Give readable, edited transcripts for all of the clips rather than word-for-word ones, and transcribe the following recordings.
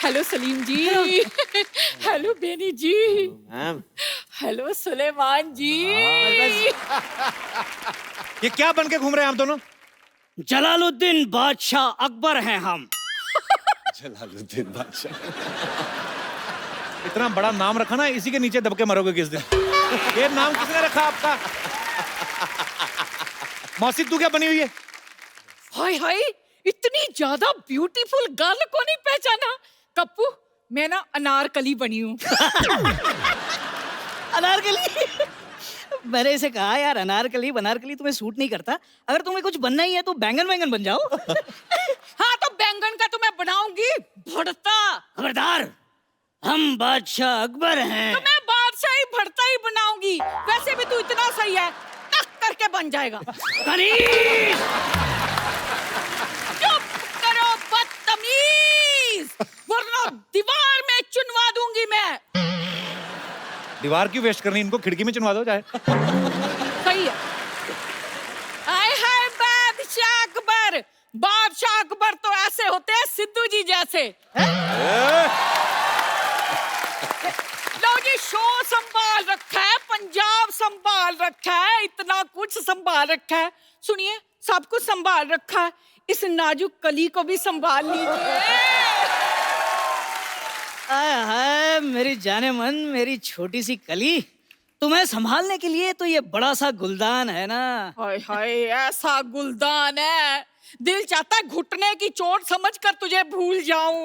Hello Salim जी। Hello Beni जी। Ma'am hello Suleman जी। ये क्या बन के घूम रहे हैं आप दोनों? जलालुद्दीन बादशाह अकबर हैं हम। जलालुद्दीन बादशाह। इतना बड़ा नाम रखा ना, इसी के नीचे दबके मरोगे किस दिन। ये नाम किसने रखा आपका? मौसी तू क्या बनी हुई है? हाय हाय, इतनी ज्यादा ब्यूटीफुल गर्ल को नहीं पहचाना? कप्पू, मैं ना अनारकली बनी हूँ। अनारकली? मैंने इसे कहा यार, अनारकली बनारकली तुम्हें सूट नहीं करता। अगर तुम्हें कुछ बनना ही है तो बैंगन वैंगन बन जाओ। हाँ तो बैंगन का तो मैं बनाऊंगी भरता। खबरदार, हम बादशाह अकबर हैं। तो मैं बादशाह ही भरता ही बनाऊंगी। वैसे भी तू इतना सही है, टक करके बन जाएगा। कनीज! चुप करो बदतमीज, वरना दीवार में चुनवा दूंगी मैं। दीवार क्यों वेस्ट करनी, इनको खिड़की में चुनवा दो चाहे। सही है। आय हाय बादशाह अकबर। बादशाह अकबर तो ऐसे होते हैं सिद्धू जी जैसे। लो जी, शो संभाल रखा है, पंजाब संभाल रखा है, इतना कुछ संभाल रखा है। सुनिए, सब कुछ संभाल रखा है, इस नाजुक कली को भी संभाल लीजिए। आय हाय मेरी जाने मन, मेरी छोटी सी कली, तुम्हें संभालने के लिए तो ये बड़ा सा गुलदान है ना। हाय हाय, ऐसा गुलदान है, दिल चाहता है घुटने की चोट समझकर तुझे भूल जाऊं।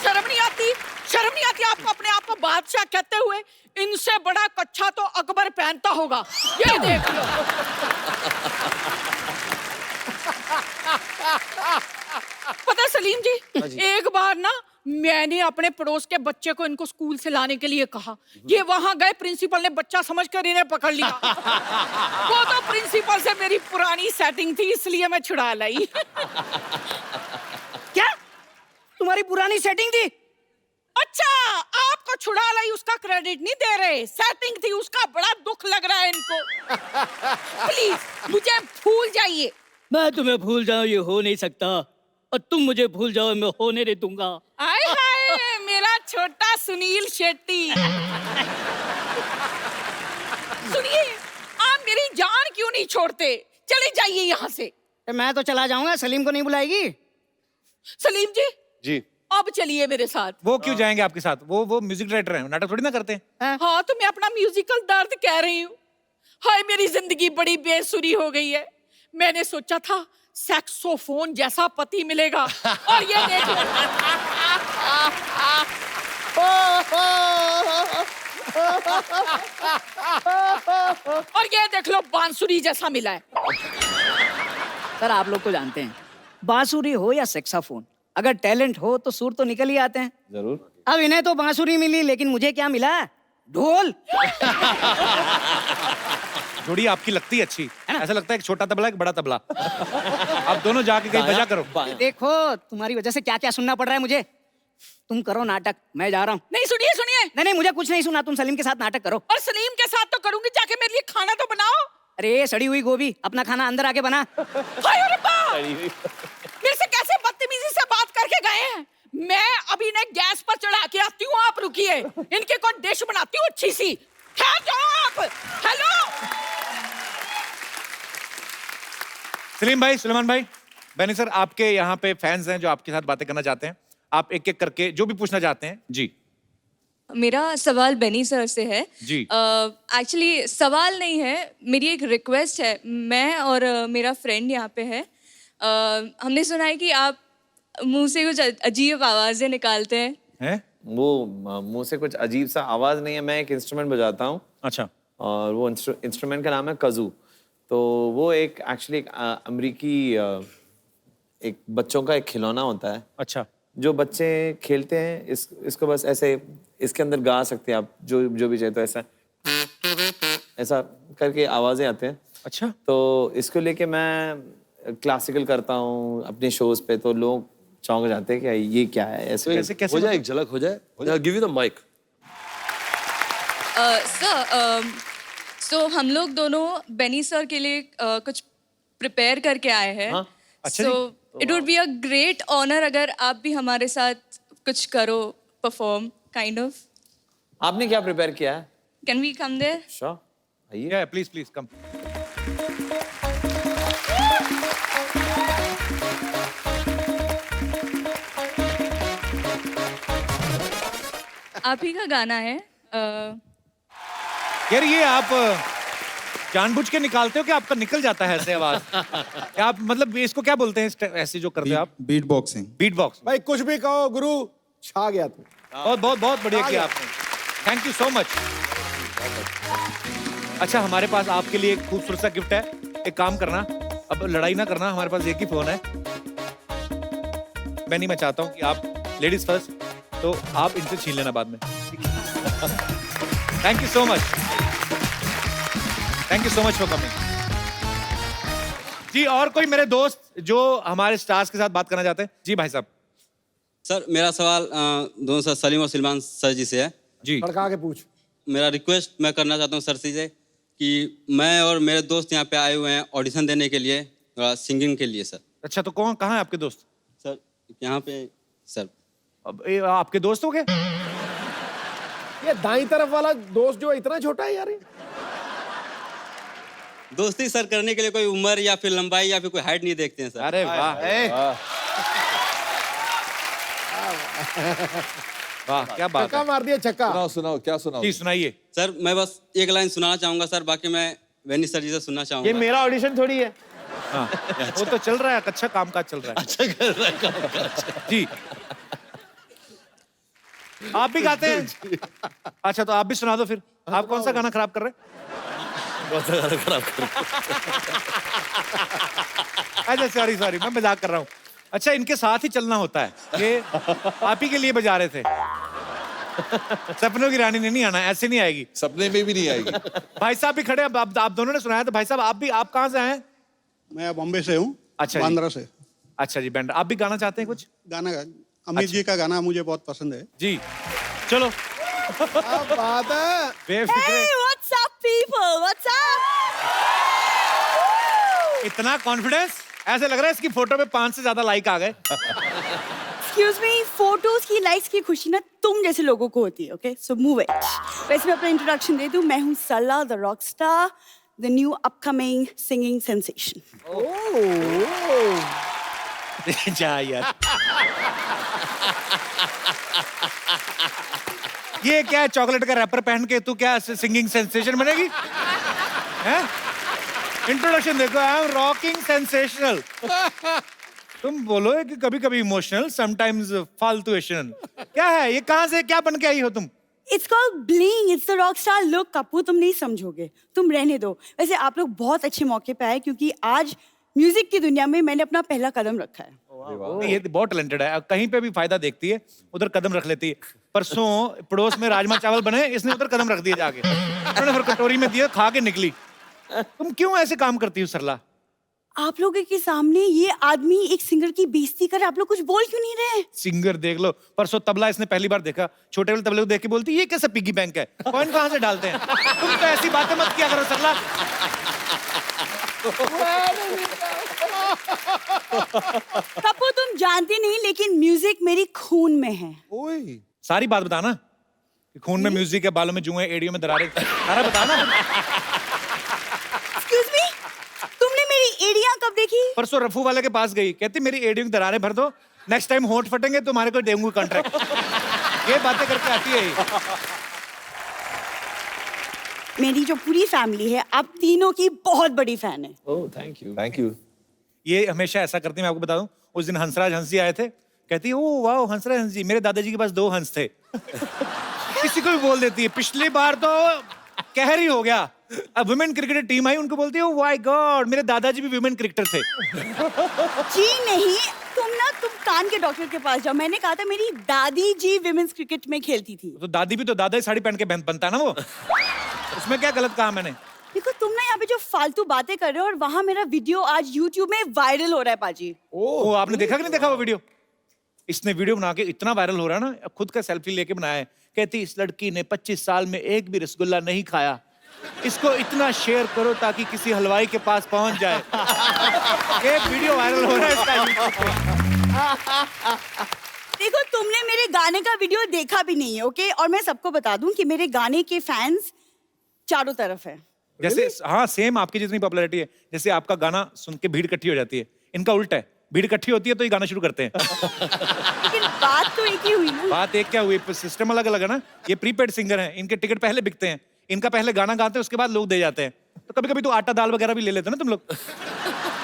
शर्म नहीं आती? शर्म नहीं आती आपको अपने आप को बादशाह कहते हुए? इनसे बड़ा कच्छा तो अकबर पहनता होगा, ये देख लो। पता है सलीम जी, एक बार ना मैंने अपने पड़ोस के बच्चे को इनको स्कूल से लाने के लिए कहा। ये वहां गए, प्रिंसिपल ने बच्चा समझकर इन्हें पकड़ लिया। वो तो प्रिंसिपल से मेरी पुरानी सेटिंग थी, इसलिए मैं छुड़ा लाई। क्या तुम्हारी पुरानी सेटिंग थी? अच्छा, आपको छुड़ा लाई उसका क्रेडिट नहीं दे रहे, सेटिंग थी उसका बड़ा दुख लग रहा है इनको। प्लीज मुझे भूल जाइए। मैं तुम्हें भूल जाऊं ये हो नहीं सकता, और तुम मुझे भूल जाओ मैं होने नहीं दूंगा। आय हाय मेरा छोटा सुनील शेट्टी। सुनिए, आप मेरी जान क्यों नहीं छोड़ते? चले जाइए यहाँ से। मैं तो चला जाऊंगा, सलीम को नहीं बुलाएगी? सलीम जी, जी अब चलिए मेरे साथ। वो क्यों जाएंगे आपके साथ? वो म्यूजिक डायरेक्टर हैं, नाटक थोड़ी ना करते हैं। हाँ तो मैं अपना म्यूजिकल दर्द कह रही हूँ। हाय मेरी जिंदगी बड़ी बेसुरी हो गई है। मैंने सोचा था सैक्सोफोन जैसा पति मिलेगा, और ये देख लो। और ये देख लो बांसुरी जैसा मिला है। सर आप लोग तो जानते हैं, बांसुरी हो या सेक्साफोन, अगर टैलेंट हो तो सुर तो निकल ही आते हैं। जरूर। अब इन्हें तो बांसुरी मिली, लेकिन मुझे क्या मिला? ढोल। जोड़ी आपकी लगती है अच्छी, ऐसा लगता है एक छोटा तबला एक बड़ा तबला। आप दोनों जाके कहीं बजा करो। देखो तुम्हारी वजह से क्या क्या सुनना पड़ रहा है मुझे। तुम करो नाटक, मैं जा रहा हूँ। नहीं सुनिए सुनिए। नहीं मुझे कुछ नहीं सुना, तुम सलीम के साथ नाटक करो। और सलीम के साथ तो करूंगी, जाके मेरे लिए खाना तो बनाओ। अरे सड़ी हुई गोभी, अपना खाना अंदर आके बना। हाय अरे बाप! मेरे से कैसे बदतमीजी से बात करके गए हैं। मैं अभी इन्हें गैस पर चढ़ा के आती हूँ, आप रुकिए, इनके को डिश बनाती हूँ अच्छी सी। ठहर जाओ आप। हेलो सलीम भाई, सुलेमान भाई, बैनी सर, आपके यहाँ पे फैंस हैं जो आपके साथ बातें करना चाहते हैं। आप एक एक करके जो भी पूछना चाहते हैं जी। मेरा सवाल बेनी सर से है जी। एक्चुअली सवाल नहीं है, मेरी एक रिक्वेस्ट है। मैं और मेरा फ्रेंड यहाँ पे है। हमने सुना है कि आप मुंह से कुछ अजीब आवाज़ें निकालते हैं। हैं? वो मुंह से कुछ अजीब सा आवाज नहीं है, मैं एक इंस्ट्रूमेंट बजाता हूँ। अच्छा। और वो इंस्ट्रूमेंट का नाम है कज़ू। तो वो एक एक्चुअली एक अमरीकी एक बच्चों का एक खिलौना होता है। अच्छा। जो बच्चे खेलते हैं इसको बस ऐसे इसके अंदर गा सकते हैं आप जो भी चाहे, तो ऐसा ऐसा करके आवाजें आते हैं। अच्छा। तो इसको लेके मैं क्लासिकल करता हूँ अपने शोज पे, तो लोग चौंक जाते हैं कि ये क्या है। ऐसे कैसे कैसे हो जाए, एक झलक हो जाए। Give you the mike. Sir so हम लोग दोनों बेनी सर के लिए कुछ प्रिपेयर करके आए हैं। हाँ, अच्छा so it would be a great honour अगर आप भी हमारे साथ कुछ करो, परफॉर्म काइंड ऑफ। आपने क्या प्रिपेयर किया है? Can we come there? Sure, आइए। Yeah, please, please come. आप ही का गाना है। यार ये आप जानबूझ के निकालते हो कि आपका निकल जाता है ऐसे आवाज? क्या आप मतलब इसको क्या बोलते हैं ऐसे जो करते हो आप? Beat boxing. Beat box. भाई कुछ भी कहो गुरु, छा गया तू। बहुत बहुत बहुत बढ़िया किया आपने, थैंक यू सो मच। अच्छा, हमारे पास आपके लिए एक खूबसूरत सा गिफ्ट है। एक काम करना, अब लड़ाई ना करना, हमारे पास एक ही फोन है। मैं चाहता हूँ कि आप लेडीज फर्स्ट, तो आप इनसे छीन लेना बाद में। Thank you so much, thank you so much for coming. जी, और कोई मेरे दोस्त जो हमारे स्टार्स के साथ बात करना चाहते हैं? जी भाई साहब। सर मेरा सवाल दोनों सर सलीम और सलमान सर जी से है। जी, खड़का के पूछ। मेरा रिक्वेस्ट मैं करना चाहता हूँ सर से कि मैं और मेरे दोस्त यहाँ पे आए हुए हैं ऑडिशन देने के लिए, सिंगिंग के लिए सर। अच्छा, तो कौन कहाँ है आपके दोस्त? सर यहाँ पे सर। अब ये आपके दोस्त हो गए? ये दाई तरफ वाला दोस्त जो इतना छोटा है यार। दोस्ती सर करने के लिए कोई उम्र या फिर लंबाई या फिर कोई हाइट नहीं देखते हैं सर। अरे वाह, वाह क्या बात छक्का है। मार दिया, छक्का। सुनाओ सुनाओ, क्या सुनाओ? जी सुनाइए। सर मैं बस एक लाइन सुनाना चाहूंगा सर, बाकी मैं वेनी सर जी से सुनना ये चाहूंगा। मेरा ऑडिशन थोड़ी है। हाँ, वो तो चल रहा है, अच्छा कामकाज चल रहा है। अच्छा कर रहा है कामकाज। जी, आप भी गाते हैं? अच्छा, तो आप भी सुना दो फिर। आप कौन सा गाना खराब कर रहे हैं? बहुत सा गाना खराब कर रहा अच्छा, सॉरी सॉरी, मैं मजाक कर रहा हूँ। अच्छा, इनके साथ ही चलना होता है, ये आप ही के लिए बजा रहे थे। सपनों की रानी ने नहीं आना, ऐसे नहीं आएगी। सपने में भी नहीं आएगी। भाई साहब भी खड़े, अब आप दोनों ने सुनाया, तो भाई साहब आप कहाँ से आए? मैं बॉम्बे से हूँ। अच्छा जी। बांद्रा से। अच्छा जी, बैंड। आप भी गाना चाहते हैं कुछ? गाना अमित जी का गाना मुझे बहुत पसंद है। जी, चलो। क्या बात है। बेफिक्र, what's up people? What's up? इतना कॉन्फिडेंस, ऐसे लग रहा है इसकी फोटो पे 5 से ज्यादा लाइक आ गए। Excuse me, फोटोज की लाइक्स की खुशी ना तुम जैसे लोगों को होती है, ओके? So move it. वैसे मैं अपना इंट्रोडक्शन दे दूं, मैं हूँ Sarla the rock star, the new upcoming singing sensation. जा यार, ये क्या है, चॉकलेट का रैपर पहन के तू क्या सिंगिंग सेंसेशन बनेगी? हैं? इंट्रोडक्शन देखो, आई एम रॉकिंग सेंसेशनल। तुम बोलो कि कभी कभी इमोशनल, समटाइम्स फालतूएशनल। क्या है ये, कहाँ से क्या बन के आई हो तुम? It's called bling, it's the rock star look. Kapoor तुम नहीं समझोगे, तुम रहने दो। वैसे आप लोग बहुत अच्छे मौके पे आए, क्योंकि आज म्यूजिक की दुनिया में मैंने अपना पहला कदम रखा है। ये बहुत टैलेंटेड है, कहीं पे भी फायदा देखती है उधर कदम रख लेती है। परसों पड़ोस में राजमा चावल बने, इसने उधर कदम रख दिया जाके, उन्होंने फिर कटोरी में दिया, खा के निकली। तुम क्यों ऐसे काम करती हो सरला? आप लोगों के सामने ये आदमी एक सिंगर की बेइज्जती करे, आप लोग कुछ बोल क्यों नहीं रहे? सिंगर देख लो, परसों तबला इसने पहली बार देखा, छोटे वाले तबले को देख के बोलती ये कैसा पिगी बैंक है, कॉइन कहाँ से डालते हैं? तुम तो ऐसी बातें मत किया करो सरला। कपूर तुम जानते नहीं, लेकिन म्यूजिक मेरी खून में है। ओए सारी बात बताना कि खून में म्यूजिक है, बालों में जुएं, एड़ियों में दरारें, सारा बताना। Excuse me, तुमने मेरी एड़ियां कब देखी? परसों रफू वाले के पास गई, कहती मेरी एड़ियों की दरारें भर दो, नेक्स्ट टाइम होंठ फटेंगे तुम्हारे को देंगे कॉन्ट्रैक्ट। ये बातें करके आती है ये। मेरी जो पूरी फैमिली है, आप तीनों की बहुत बड़ी फैन है। Oh thank you. Thank you. ये हमेशा ऐसा करती है, मैं आपको बता दूं। उस दिन हंसराज हंस जी आए थे, कहती है ओ वाह हंसराज हंस जी, मेरे दादाजी के पास 2 हंस थे। किसी को भी बोल देती है। पिछली बार तो कहर ही हो गया, अब वुमेन क्रिकेट टीम आई, उनको बोलती है ओ माय गॉड मेरे दादाजी भी वुमेन क्रिकेटर थे। जी नहीं, तुम कान के डॉक्टर के पास जाओ। मैंने कहा था मेरी दादी जी विमेंस क्रिकेट में खेलती थी। तो दादी भी तो दादा ही साड़ी पहन के बनता है ना वो, उसमें क्या गलत कहा मैंने? देखो तुम ना यहाँ पे जो फालतू बातें कर रहे हो, और वहाँ मेरा वीडियो आज YouTube में वायरल हो रहा है पाजी। ओ आपने देखा कि नहीं देखा वो वीडियो? इसने वीडियो बना के इतना वायरल हो रहा है ना, खुद का सेल्फी लेके बनाया है, कहती इस लड़की ने 25 साल में एक भी रसगुल्ला नहीं खाया, इसको इतना शेयर करो ताकि किसी हलवाई के पास पहुंच जाए। एक वीडियो वायरल हो रहा है इसका YouTube पे। देखो तुमने मेरे गाने का वीडियो देखा भी नहीं है, ओके? और मैं सबको बता दूं कि मेरे गाने के फैंस चारों तरफ है। जैसे हाँ सेम आपकी जितनी पॉपुलैरिटी है, जैसे आपका गाना सुन के भीड़ इकट्ठी हो जाती है, इनका उल्टा है, भीड़ इकट्ठी होती है तो ये गाना शुरू करते हैं। लेकिन बात तो एक ही हुई ना। बात एक क्या हुई, सिस्टम अलग अलग है ना। ये प्रीपेड सिंगर हैं, इनके टिकट पहले बिकते हैं, इनका पहले गाना गाते हैं उसके बाद लोग दे जाते हैं। तो कभी कभी तो आटा दाल वगैरह भी ले लेते हैं ना तुम लोग।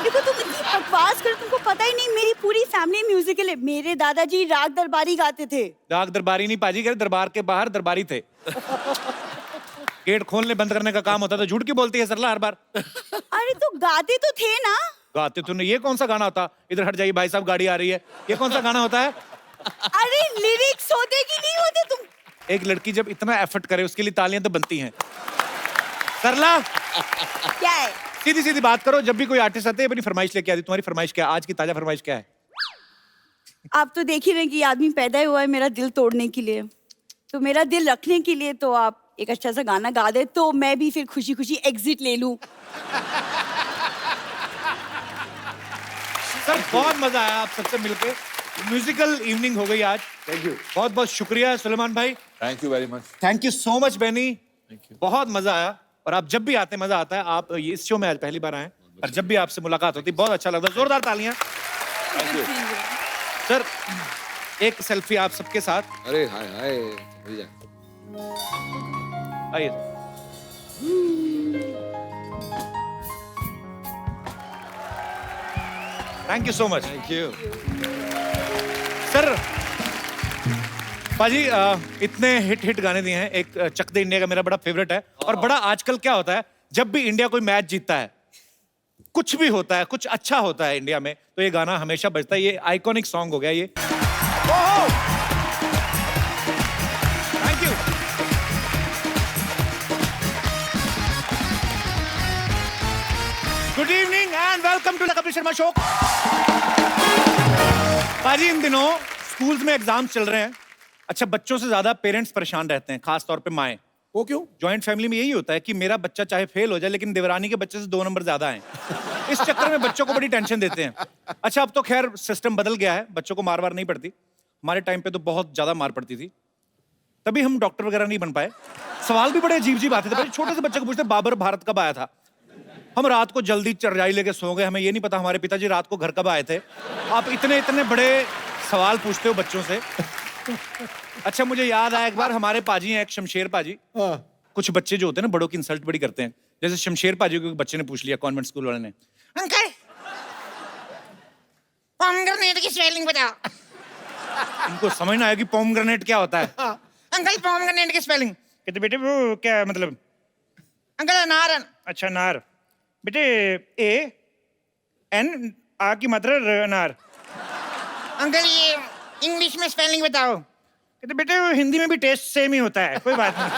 देखो तुम इतनी बकवास कर, तुमको पता ही नहीं मेरी पूरी फैमिली म्यूजिकल है। मेरे दादाजी राग दरबारी गाते थे। राग दरबारी नहीं पाजी, कह दरबार के बाहर दरबारी थे। गेट खोलने बंद करने का काम होता था। झूठ क्यों बोलती है सरला हर बार? अरे तो गाते तो थे ना। गाते तो नहीं। ये कौन सा गाना होता? इधर हट जाइए भाई साहब, गाड़ी आ रही है। ये कौन सा गाना होता है? अरे लिरिक्स होते कि नहीं होते तुम? एक लड़की जब इतना एफर्ट करे उसके लिए तालियां तो बनती हैं। सरला क्या है? सीधी सीधी बात करो, जब भी कोई आर्टिस्ट आते हैं अपनी फरमाइश लेके आती। तुम्हारी फरमाइश क्या है? आज की ताजा फरमाइश क्या है? आप तो देख ही रहे हैं कि आदमी पैदा ही हुआ है मेरा दिल तोड़ने के लिए, तो मेरा दिल रखने के लिए तो आप एक अच्छा सा गाना गा दे तो मैं भी फिर खुशी खुशी एग्जिट ले लूं। सर बहुत मजा आया आप सबसे मिलके। म्यूजिकल इवनिंग हो गई आज। Thank you. बहुत बहुत शुक्रिया सुलेमान भाई। Thank you very much. Thank you so much Benny. बहुत मजा आया और आप जब भी आते मजा आता है। आप ये इस शो में आज पहली बार आए और जब भी आपसे मुलाकात होती बहुत अच्छा लगता है। जोरदार तालियां। सर एक सेल्फी आप सबके साथ। अरे हाय हाय भैया। आइए। Thank you so much. Thank you. Sir पाजी इतने हिट गाने दिए हैं। एक चक दे इंडिया का मेरा बड़ा फेवरेट है। और बड़ा आजकल क्या होता है, जब भी इंडिया कोई मैच जीतता है, कुछ भी होता है, कुछ अच्छा होता है इंडिया में, तो ये गाना हमेशा बजता है। ये आइकॉनिक सॉन्ग हो गया ये। Thank you. Good evening and welcome to the Kapil Sharma show. पाजी इन दिनों स्कूल्स में एग्जाम चल रहे हैं। अच्छा बच्चों से ज्यादा पेरेंट्स परेशान रहते हैं, खास तौर पे माएं। वो क्यों? जॉइंट फैमिली में यही होता है कि मेरा बच्चा चाहे फेल हो जाए लेकिन देवरानी के बच्चे से 2 नंबर ज्यादा हैं। इस चक्कर में बच्चों को बड़ी टेंशन देते हैं। अच्छा अब तो खैर सिस्टम बदल गया है, बच्चों को मार नहीं पड़ती। हमारे टाइम पे तो बहुत ज्यादा मार पड़ती थी, तभी हम डॉक्टर वगैरह नहीं बन पाए। सवाल भी बड़े अजीब अजीब आते थे। छोटे से बच्चे को पूछते बाबर भारत कब आया था। हम रात को जल्दी चरजाई लेके सो गए, हमें ये नहीं पता हमारे पिताजी रात को घर कब आए थे। आप इतने इतने बड़े सवाल पूछते हो बच्चों से। अच्छा मुझे याद आया एक बार हमारे पाजी हैं एक शमशेर पाजी। कुछ बच्चे जो होते हैं ना बड़ों की इंसल्ट बड़ी करते हैं। जैसे शमशेर पाजी को एक बच्चे ने पूछ लिया कॉन्वेंट स्कूल वाले ने, अंकल पोमग्रेनेट की स्पेलिंग बताओ। इनको समझ ना आया कि पोमग्रेनेट क्या होता है। अंकल पोमग्रेनेट की स्पेलिंग। कहते बेटे वो क्या मतलब? अंकल अनार। अच्छा अनार। बेटे A-N आ की मात्रा अनार। अंकल ये इंग्लिश में स्पेलिंग बताओ। कहते बेटे वो हिंदी में भी टेस्ट सेम ही होता है, कोई बात नहीं।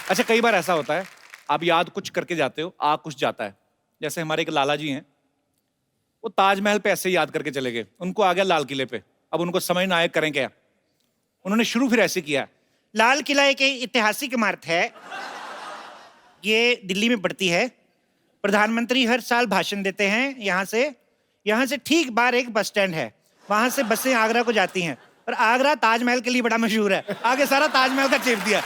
अच्छा कई बार ऐसा होता है आप याद कुछ करके जाते हो, आ कुछ जाता है। जैसे हमारे एक लाला जी हैं, वो ताजमहल पे ऐसे ही याद करके चले गए। उनको आ गया लाल किले पे। अब उनको समझ ना आए करें क्या। उन्होंने शुरू फिर ऐसे किया, लाल किला एक ऐतिहासिक इमारत है, ये दिल्ली में पड़ती है। प्रधानमंत्री हर साल भाषण देते हैं यहाँ से ठीक बाहर एक बस स्टैंड है, वहां से बसें आगरा को जाती हैं। और आगरा ताजमहल के लिए बड़ा मशहूर है। आगे सारा ताजमहल का चेप दिया।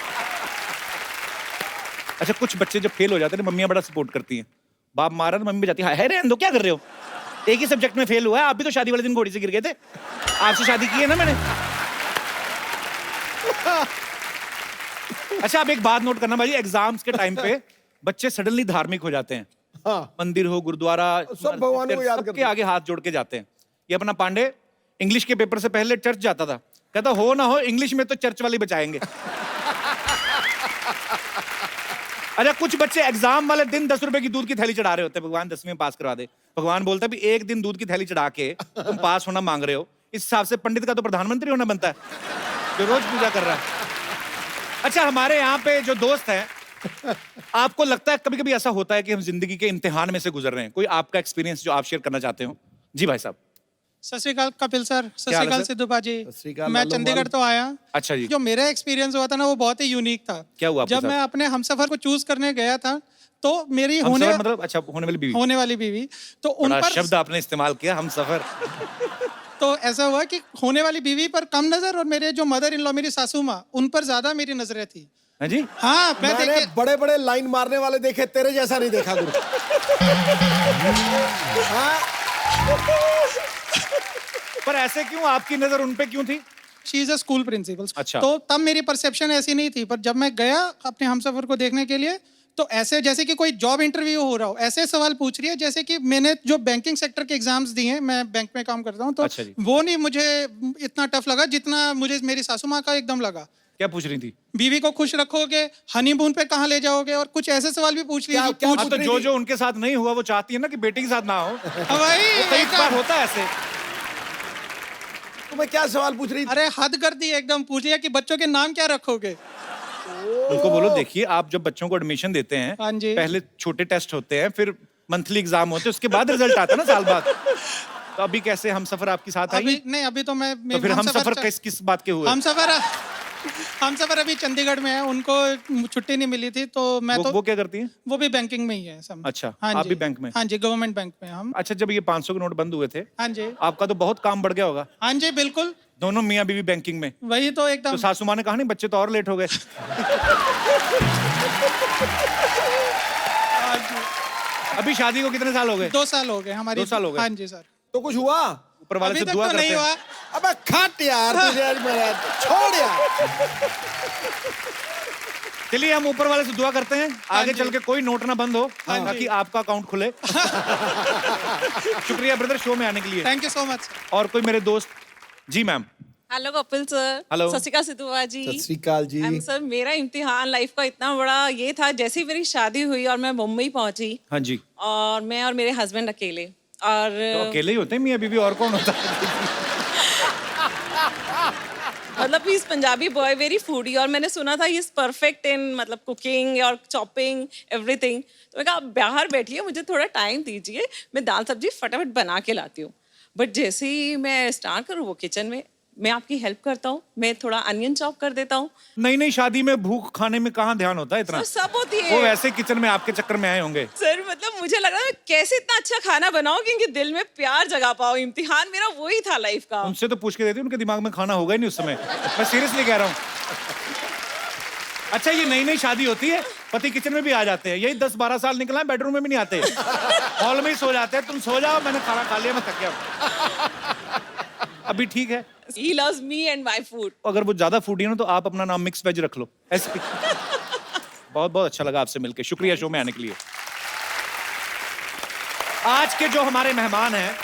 अच्छा कुछ बच्चे जब फेल हो जाते हैं मम्मियां बड़ा सपोर्ट करती हैं। बाप मारा तो मम्मी भी जाती है रहने दो, क्या कर रहे हो, एक ही सब्जेक्ट में फेल हुआ है। आप भी तो शादी वाले दिन घोड़ी से गिर गए थे, आपसे शादी की है ना मैंने। अच्छा आप एक बात नोट करना भाई, एग्जाम्स के टाइम पे बच्चे सडनली धार्मिक हो जाते हैं। हाँ। मंदिर हो, गुरुद्वारा, सब भगवान को याद करते सबके हैं। आगे हाथ जोड़ के जाते हैं। ये अपना पांडे इंग्लिश के पेपर से पहले चर्च जाता था, कहता हो ना हो इंग्लिश में तो चर्च वाले बचाएंगे। अच्छा कुछ बच्चे एग्जाम वाले दिन 10 रुपए की दूध की थैली चढ़ा रहे होते हैं, भगवान 10वीं में पास करवा दे। भगवान बोलता है भी एक दिन दूध की थैली चढ़ा के तुम पास होना मांग रहे हो, इस हिसाब से पंडित का तो प्रधानमंत्री होना बनता है जो रोज पूजा कर रहा है। अच्छा हमारे यहाँ पे जो दोस्त हैं, आपको लगता है कभी कभी ऐसा होता है कि हम जिंदगी के इम्तिहान में से गुजर रहे हैं? कोई आपका एक्सपीरियंस जो आप शेयर करना चाहते हो? जी भाई साहब। सत श्री अकाल कपिल सर, सत क्या हाल श्री है अकाल सर? सिद्धू बाजी। सत श्री अकाल मैं लालू चंडीगढ़ माल। तो आया। अच्छा जी। जो मेरा एक्सपीरियंस हुआ था ना वो बहुत ही यूनिक था। क्या हुआ आपके जब साथ? मैं अपने हमसफर को चूज करने गया था तो मेरी हम होने सफर मतलब अच्छा होने वाली बीवी। होने वाली बीवी तो उन बड़ा पर शब्द आपने इस्तेमाल किया, हम सफर। तो ऐसा हुआ कि होने वाली बीवी पर कम नजर और मेरे जो मदर इन लॉ मेरी सासू माँ उन पर ज्यादा मेरी नजरें थी। हाँ जी। हाँ मैं मैंने देखिए बड़े बड़े लाइन मारने वाले देखे, तेरे जैसा नहीं देखा गुरु। हाँ? पर ऐसे क्यों, आपकी नजर उन पे क्यों थी? She is a school principal. अच्छा। तो तब मेरी परसेप्शन ऐसी नहीं थी, पर जब मैं गया अपने हमसफर को देखने के लिए तो ऐसे जैसे कि कोई जॉब इंटरव्यू हो रहा हो ऐसे सवाल पूछ रही है जैसे कि मैंने जो बैंकिंग सेक्टर के एग्जाम्स दिए हैं, मैं बैंक में काम करता हूँ, तो अच्छा जी। वो नहीं मुझे इतना टफ लगा जितना मुझे मेरी सासू माँ का एकदम लगा। क्या पूछ रही थी? बीवी को खुश रखोगे, हनीमून पे कहाँ ले जाओगे, और कुछ ऐसे सवाल भी पूछ क्या- ली। क्या अब तो जो जो उनके साथ नहीं हुआ वो चाहती है ना कि बेटी के साथ ना हो। वही कई बार होता है ऐसे। तुम्हें क्या सवाल पूछ रही थी? अरे हद कर दी एकदम, पूछ लिया कि बच्चों के नाम क्या रखोगे। उनको बोलो देखिए आप जब बच्चों को एडमिशन देते हैं, हाँ जी। पहले छोटे टेस्ट होते हैं, फिर मंथली एग्जाम होते हैं, उसके बाद रिजल्ट आता है ना साल बाद। तो अभी कैसे हम सफर आपके साथ आई? अभी नहीं, अभी तो मैं तो फिर हम सफर किस किस बात के हुए? हम सफर अभी चंडीगढ़ में है, उनको छुट्टी नहीं मिली थी तो मैं वो, तो वो क्या करती हैं? वो भी बैंकिंग में ही है सब। अच्छा, हाँ आप जी। भी बैंक में? हाँ जी, गवर्नमेंट बैंक में हम। अच्छा, जब ये 500 के नोट बंद हुए थे, हाँ जी। आपका तो बहुत काम बढ़ गया होगा। हाँ जी बिल्कुल, दोनों मियाँ बीवी बैंकिंग में। वही तो एकदम। तो सासू माँ ने कहा नहीं बच्चे तो और लेट हो गए। हाँ जी। अभी शादी को कितने साल हो गए? 2 साल हो गए हमारी। 2 साल हो गए? हाँ जी सर। तो कुछ हुआ? ऊपर वाले अभी से तक दुआ तो करते नहीं हैं। हुआ। अबे खट यार तुझे आज मेरा, छोड़ यार। चलिए हम ऊपर वाले से दुआ करते हैं आगे चल के कोई नोट ना बंद हो, ताकि आपका अकाउंट खुले। शुक्रिया ब्रदर शो में आने के लिए। Thank you so much. और कोई मेरे दोस्त? जी ma'am. Hello Kapil sir. Hello. सत श्री अकाल सिद्धू बाजी। सत श्री अकाल जी। सर मेरा इम्तिहान लाइफ का इतना बड़ा ये था, जैसे ही मेरी शादी हुई और मैं मुंबई पहुंची हाँ जी। और मैं और मेरे हस्बैंड अकेले, और तो अकेले ही होते हैं मियाँ बीवी, और कौन होता है? मतलब इस पंजाबी बॉय वेरी फूडी, और मैंने सुना था इज परफेक्ट इन मतलब कुकिंग और चॉपिंग एवरीथिंग। तो मैं कहा आप बाहर बैठिए, मुझे थोड़ा टाइम दीजिए, मैं दाल सब्जी फटाफट बना के लाती हूँ। बट जैसे ही मैं स्टार्ट करूँ वो किचन में, मैं आपकी हेल्प करता हूँ, मैं थोड़ा अनियन चॉप कर देता हूँ। नहीं नहीं, शादी में भूख खाने में कहाँ ध्यान होता है इतना? तो सब होती है। वो वैसे किचन में आपके चक्कर में आए होंगे। सर मतलब मुझे लग रहा है मैं कैसे इतना अच्छा खाना बनाऊं कि इनके दिल में प्यार जगा पाऊं। इम्तिहान मेरा वही था लाइफ का। उनसे तो पूछ के देती, उनके दिमाग में खाना होगा ही नहीं उस समय। मैं सीरियसली कह रहा हूँ। अच्छा, ये नई नई शादी होती है, पति किचन में भी आ जाते हैं, यही 10-12 साल निकला है, बेडरूम में भी नहीं आते, हॉल में ही सो जाते हैं। तुम सो जाओ, मैंने खाना खा लिया, मैं थक गया। अभी ठीक है। He loves me and my food. अगर वो ज्यादा फूडी है ना तो आप अपना नाम मिक्स वेज रख लो ऐसे। बहुत बहुत अच्छा लगा आपसे मिलकर, शुक्रिया शो में आने के लिए। आज के जो हमारे मेहमान हैं,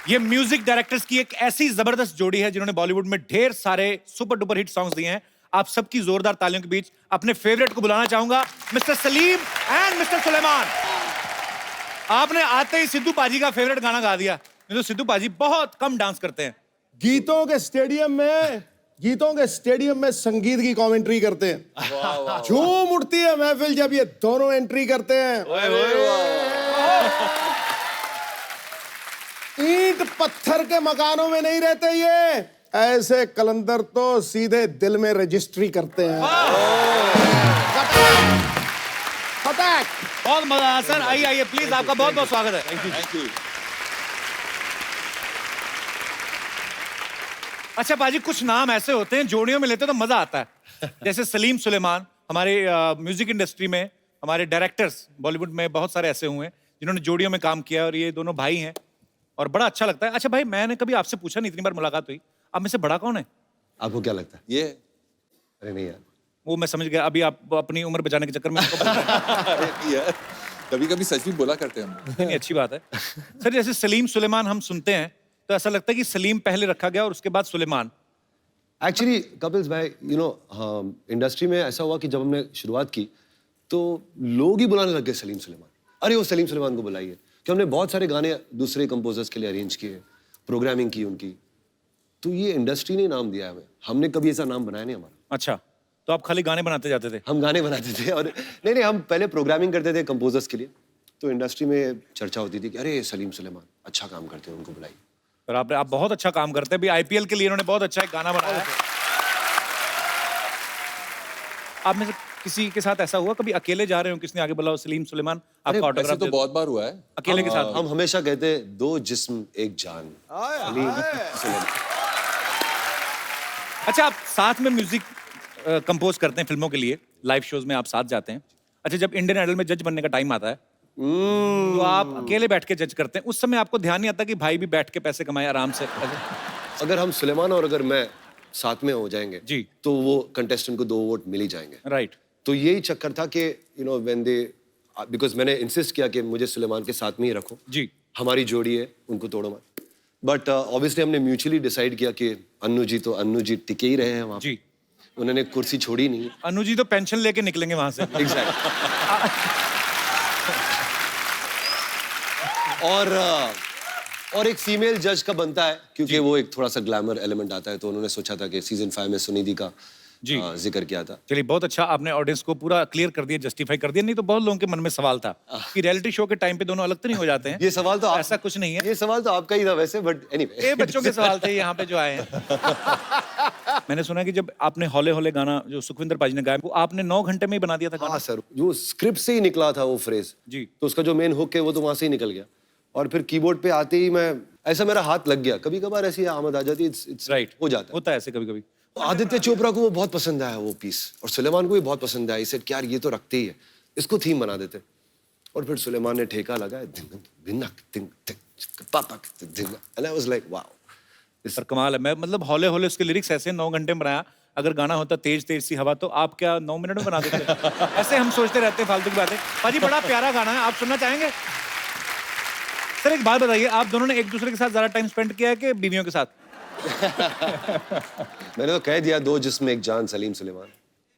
ये म्यूजिक डायरेक्टर्स की एक ऐसी जबरदस्त जोड़ी है जिन्होंने बॉलीवुड में ढेर सारे सुपर डुपर हिट सॉन्ग्स दिए हैं। आप सबकी जोरदार तालियों के बीच अपने फेवरेट को बुलाना चाहूंगा, mister Salim and mister Suleman. आपने आते ही सिद्धू पाजी का फेवरेट गाना गा दिया, नहीं तो सिद्धू पाजी बहुत कम डांस करते हैं। गीतों के स्टेडियम में संगीत की कमेंट्री करते हैं। झूम उठती है महफिल जब ये दोनों एंट्री करते हैं। ईंट पत्थर के मकानों में नहीं रहते ये, ऐसे कलंदर तो सीधे दिल में रजिस्ट्री करते हैं। फटाक। बहुत मजा आया सर, आइए आइए प्लीज, आपका बहुत बहुत स्वागत है। Thank you. अच्छा पाजी, कुछ नाम ऐसे होते हैं जोड़ियों में लेते तो मजा आता है। जैसे सलीम सुलेमान, हमारे म्यूजिक इंडस्ट्री में हमारे डायरेक्टर्स बॉलीवुड में बहुत सारे ऐसे हुए हैं जिन्होंने जोड़ियों में काम किया, और ये दोनों भाई हैं और बड़ा अच्छा लगता है। अच्छा भाई, मैंने कभी आपसे पूछा नहीं, इतनी बार मुलाकात हुई, आप में से बड़ा कौन है? आपको क्या लगता है? ये अरे नहीं यार, वो मैं समझ गया, अभी आप अपनी उम्र बचाने के चक्कर में यार कभी कभी सच भी बोला करते हैं हम। नहीं, अच्छी बात है सर। जैसे सलीम सुलेमान हम सुनते हैं तो ऐसा लगता है कि सलीम पहले रखा गया और उसके बाद सुलेमान। एक्चुअली कपिल्स भाई, यू नो इंडस्ट्री में ऐसा हुआ कि जब हमने शुरुआत की तो लोग ही बुलाने लग गए सलीम सुलेमान, अरे वो सलीम सुलेमान को बुलाइए, कि हमने बहुत सारे गाने दूसरे कंपोजर्स के लिए अरेंज किए, प्रोग्रामिंग की उनकी, तो ये इंडस्ट्री ने नाम दिया हमें, हमने कभी ऐसा नाम बनाया नहीं हमारा। अच्छा, तो आप खाली गाने बनाते जाते थे? हम गाने बनाते थे, और नहीं हम पहले प्रोग्रामिंग करते थे कंपोजर्स के लिए, तो इंडस्ट्री में चर्चा होती थी कि अरे सलीम सुलेमान अच्छा काम करते हैं, उनको बुलाइए। और आप बहुत अच्छा काम करते हैं। अभी आईपीएल के लिए इन्होंने बहुत अच्छा एक गाना बनाया है। आप में से किसी के साथ ऐसा हुआ कभी अकेले जा रहे हो, किसने आगे बोला सलीम सुलेमान आपका वैसे ऑटोग्राफ तो बहुत बार हुआ है। अकेले के साथ? हम हमेशा कहते हैं 2 जिस्म 1 जान। सलीम सुलेमान। अच्छा, आप साथ में म्यूजिक कंपोज करते हैं फिल्मों के लिए, लाइव शोज में आप साथ जाते हैं। अच्छा, जब इंडियन आइडल में जज बनने का टाइम आता है तो आप अकेले बैठ के जज करते हैं, उस समय आपको ध्यान नहीं आता कि भाई भी बैठ के पैसे कमाए आराम से? अगर हम सुलेमान और अगर मैं साथ में हो जाएंगे जी, तो वो कंटेस्टेंट को 2 वोट मिल ही जाएंगे। राइट। तो यही चक्कर था कि you know when they, because मैंने इंसिस्ट किया कि मुझे सुलेमान के साथ में ही रखो जी, हमारी जोड़ी है, उनको तोड़ो मत। बट ऑब्वियसली हमने म्यूचुअली डिसाइड किया कि अन्नू जी टिके ही रहे हैं वहाँ जी, उन्होंने कुर्सी छोड़ी नहीं। अन्नू जी तो पेंशन लेके निकलेंगे वहां से। और एक फीमेल जज का बनता है क्योंकि वो एक थोड़ा सा ग्लैमर एलिमेंट आता है, तो उन्होंने सोचा था कि सीजन 5 में सुनिधि का जिक्र किया था। चलिए, बहुत अच्छा, आपने ऑडियंस को पूरा क्लियर कर दिया, जस्टिफाई कर दिया। नहीं तो बहुत लोगों के मन में सवाल था कि रियलिटी शो के टाइम पे दोनों अलग तो नहीं हो जाते हैं। ये सवाल तो ऐसा कुछ नहीं है, ये सवाल तो आपका ही था वैसे, बट एनीवे ये बच्चों के सवाल थे यहाँ पे जो आए हैं। मैंने सुना कि जब आपने हौले हौले गाना जो सुखविंदर पाजी ने गाया वो आपने 9 घंटे में ही बना दिया था गाना? हाँ सर, जो स्क्रिप्ट से ही निकला था वो फ्रेज जी, तो उसका जो मेन हुक है वो तो वहां से ही निकल गया। और फिर कीबोर्ड पे आते ही मैं ऐसा मेरा हाथ लग गया। कभी कभार ऐसी आमद आ जाती है, इट्स राइट, हो जाता है, होता है ऐसे कभी कभी। आदित्य चोपड़ा को वो बहुत पसंद आया वो पीस, और सुलेमान को भी बहुत पसंद आया। इसे यार ये तो रखते ही है, इसको थीम बना देते। और फिर सुलेमान ने ठेका लगाया, सर कमाल है। मैं मतलब हौले हौले उसके लिरिक्स ऐसे 9 घंटे में बनाया। अगर गाना होता तेज तेज सी हवा तो आप क्या 9 मिनट में बना देते? ऐसे हम सोचते रहते हैं फालतू की बातें। पाजी बड़ा प्यारा गाना है, आप सुनना चाहेंगे? सर एक बात बताइए, आप दोनों ने एक दूसरे के साथ ज्यादा टाइम स्पेंड किया है कि बीवियों के साथ? मैंने तो कह दिया 2 जिस्म 1 जान सलीम सुलेमान।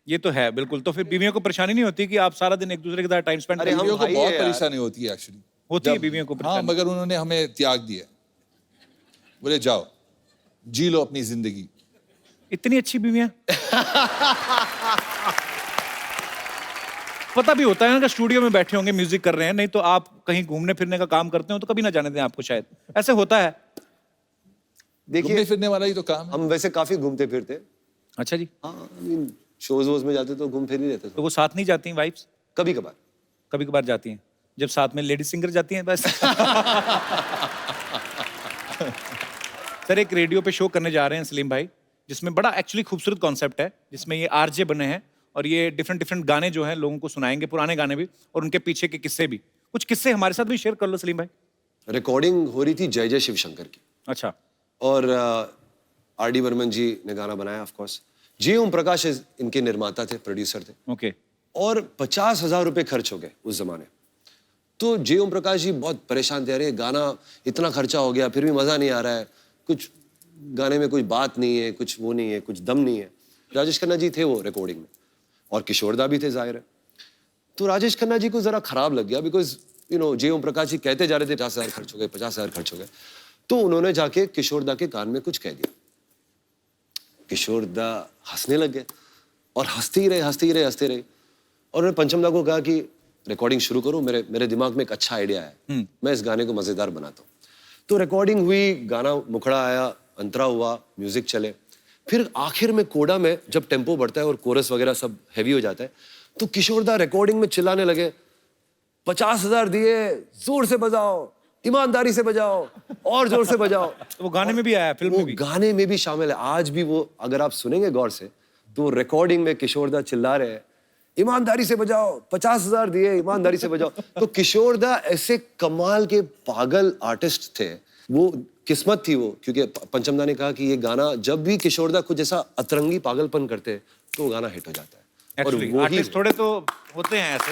ये तो है बिल्कुल। तो फिर बीवियों को परेशानी नहीं होती कि आप सारा दिन एक दूसरे के साथ टाइम स्पेंड? अरे बीवियों को बहुत परेशानी होती है एक्चुअली। होती है बीवियों को हाँ, मगर उन्होंने हमें त्याग दिया, बोले जाओ जी लो अपनी जिंदगी। इतनी अच्छी बीवियां। पता भी होता है ना कि स्टूडियो में बैठे होंगे म्यूजिक कर रहे हैं, नहीं तो आप कहीं घूमने फिरने का काम करते हो तो कभी ना जाने दें आपको, शायद ऐसे होता है। देखिए फिरने वाला ही तो काम। हम वैसे काफी घूमते फिरते। अच्छा जी। हाँ, शोज वोज में जाते तो घूम फिर ही रहते। तो वो साथ नहीं जाती हैं वाइफ्स? कभी कभार, कभी कभार जाती हैं, जब साथ में लेडी सिंगर जाती हैं बस। सर एक रेडियो पे शो करने जा रहे हैं सलीम भाई, जिसमें बड़ा एक्चुअली खूबसूरत कॉन्सेप्ट है, जिसमें ये आरजे बने हैं और ये डिफरेंट गाने जो हैं लोगों को सुनाएंगे, पुराने गाने भी और उनके पीछे के किस्से भी। कुछ किस्से हमारे साथ भी शेयर कर लो सलीम भाई। रिकॉर्डिंग हो रही थी जय जय शिवशंकर की। अच्छा। और आर.डी. बर्मन जी ने गाना बनाया, ऑफ कोर्स। जी ओम प्रकाश इनके निर्माता थे, प्रोड्यूसर थे। ओके। और 50,000 रुपए खर्च हो गए उस जमाने। तो जी ओम प्रकाश जी बहुत परेशान थे, अरे गाना इतना खर्चा हो गया फिर भी मजा नहीं आ रहा है, कुछ गाने में कोई बात नहीं है, कुछ वो नहीं है, कुछ दम नहीं है। राजेश खन्ना जी थे वो रिकॉर्डिंग में, और किशोरदा भी थे जाहिर है। तो राजेश खन्ना जी को जरा खराब लग गया, बिकॉज यू नो जे ओम प्रकाश जी कहते जा रहे थे 50,000 खर्च हो गए, 50,000 खर्च हो गए। तो उन्होंने जाके किशोरदा के कान में कुछ कह दिया। किशोरदा हंसने लग गए और हंसते ही रहे। और उन्होंने पंचमदा को कहा कि रिकॉर्डिंग शुरू करो, मेरे दिमाग में एक अच्छा आइडिया है, मैं इस गाने को मजेदार बनाता हूँ। तो रिकॉर्डिंग हुई, गाना मुखड़ा आया, अंतरा हुआ, म्यूजिक चले। फिर आखिर में कोडा में जब टेम्पो बढ़ता है और कोरस वगैरह सब हैवी हो जाता है, तो किशोरदा रिकॉर्डिंग में चिल्लाने लगे, 50,000 दिए, जोर से बजाओ, ईमानदारी से बजाओ, और जोर से बजाओ। वो गाने में भी आया, फिल्म में भी। गाने में भी शामिल है। आज भी वो अगर आप सुनेंगे गौर से तो रिकॉर्डिंग में किशोरदा चिल्ला रहे हैं, ईमानदारी से बजाओ, 50,000 दिए, ईमानदारी से बजाओ। तो किशोरदा ऐसे कमाल के पागल आर्टिस्ट थे, वो किस्मत थी वो, क्योंकि पंचमदा ने कहा कि ये गाना जब भी किशोरदा कुछ ऐसा अतरंगी पागलपन करते हैं तो वो गाना हिट हो जाता है। और आर्टिस्ट थोड़े तो होते हैं ऐसे।